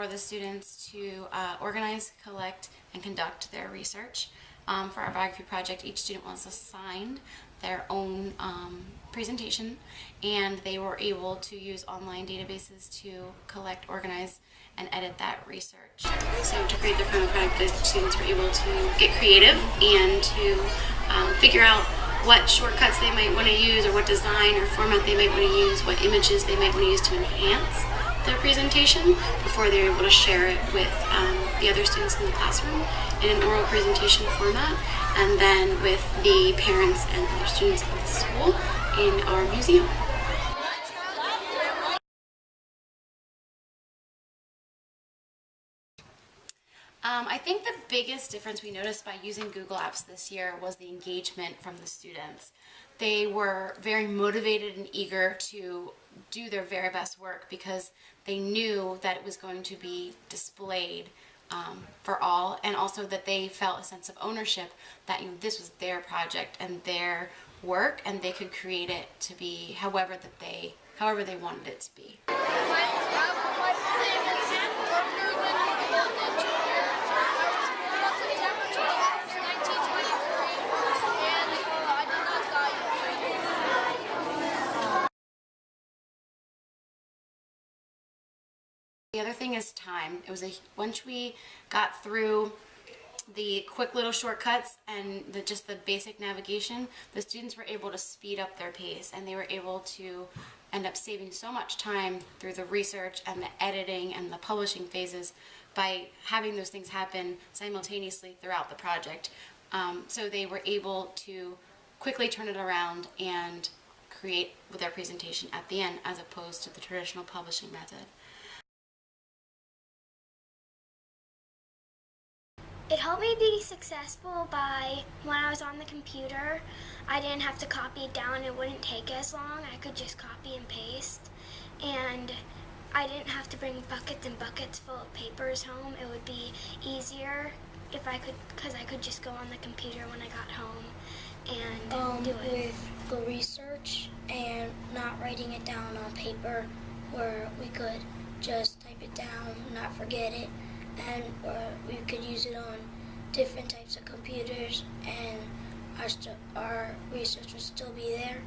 for the students to organize, collect, and conduct their research. For our biography project, each student was assigned their own presentation, and they were able to use online databases to collect, organize, and edit that research. So to create their final product, the students were able to get creative and to figure out what shortcuts they might want to use, or what design or format they might want to use, what images they might want to use to enhance their presentation before they're able to share it with the other students in the classroom in an oral presentation format, and then with the parents and other students of the school in our museum. I think the biggest difference we noticed by using Google Apps this year was the engagement from the students. They were very motivated and eager to do their very best work because they knew that it was going to be displayed for all, and also that they felt a sense of ownership that this was their project and their work, and they could create it to be however they wanted it to be. The other thing is time. Once we got through the quick little shortcuts and just the basic navigation, the students were able to speed up their pace, and they were able to end up saving so much time through the research and the editing and the publishing phases by having those things happen simultaneously throughout the project. So they were able to quickly turn it around and create with their presentation at the end, as opposed to the traditional publishing method. It helped me be successful by, when I was on the computer, I didn't have to copy it down. It wouldn't take as long. I could just copy and paste. And I didn't have to bring buckets and buckets full of papers home. It would be easier if I could, because I could just go on the computer when I got home and do it. With the research and not writing it down on paper, where we could just type it down, not forget it, and we could use it on different types of computers, and our research would still be there.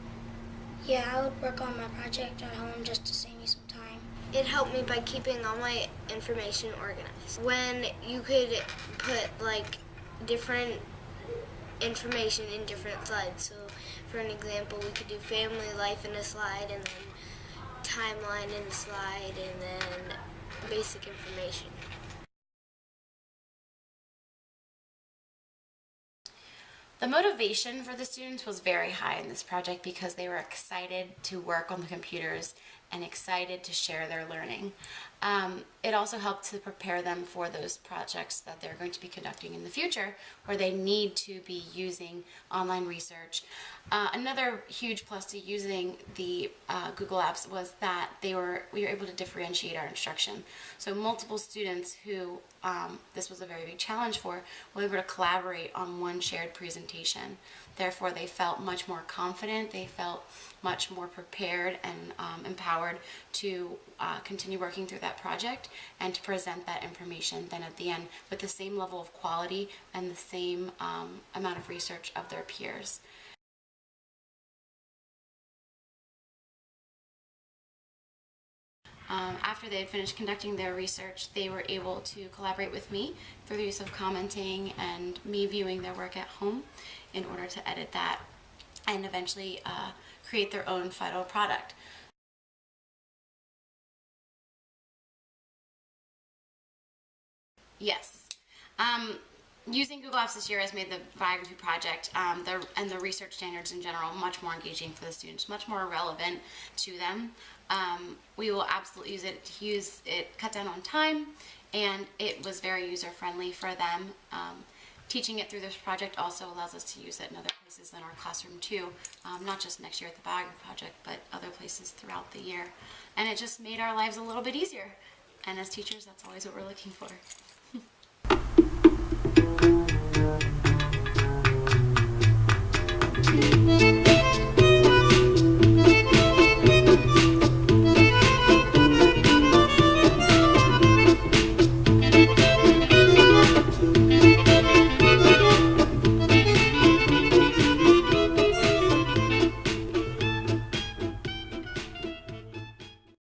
Yeah, I would work on my project at home just to save me some time. It helped me by keeping all my information organized. When you could put different information in different slides. So for an example, we could do family life in a slide, and then timeline in a slide, and then basic information. The motivation for the students was very high in this project because they were excited to work on the computers and excited to share their learning. It also helped to prepare them for those projects that they're going to be conducting in the future, where they need to be using online research. Another huge plus to using the Google Apps was that we were able to differentiate our instruction. So multiple students who this was a very big challenge for were able to collaborate on one shared presentation. Therefore, they felt much more confident, they felt much more prepared and empowered to continue working through that project and to present that information then at the end with the same level of quality and the same amount of research of their peers. After they had finished conducting their research, they were able to collaborate with me through the use of commenting and me viewing their work at home in order to edit that and eventually create their own final product. Yes. Using Google Apps this year has made the biography project and the research standards in general much more engaging for the students, much more relevant to them. We will absolutely use it, cut down on time, and it was very user-friendly for them. Teaching it through this project also allows us to use it in other places in our classroom too, not just next year at the biography project, but other places throughout the year. And it just made our lives a little bit easier. And as teachers, that's always what we're looking for.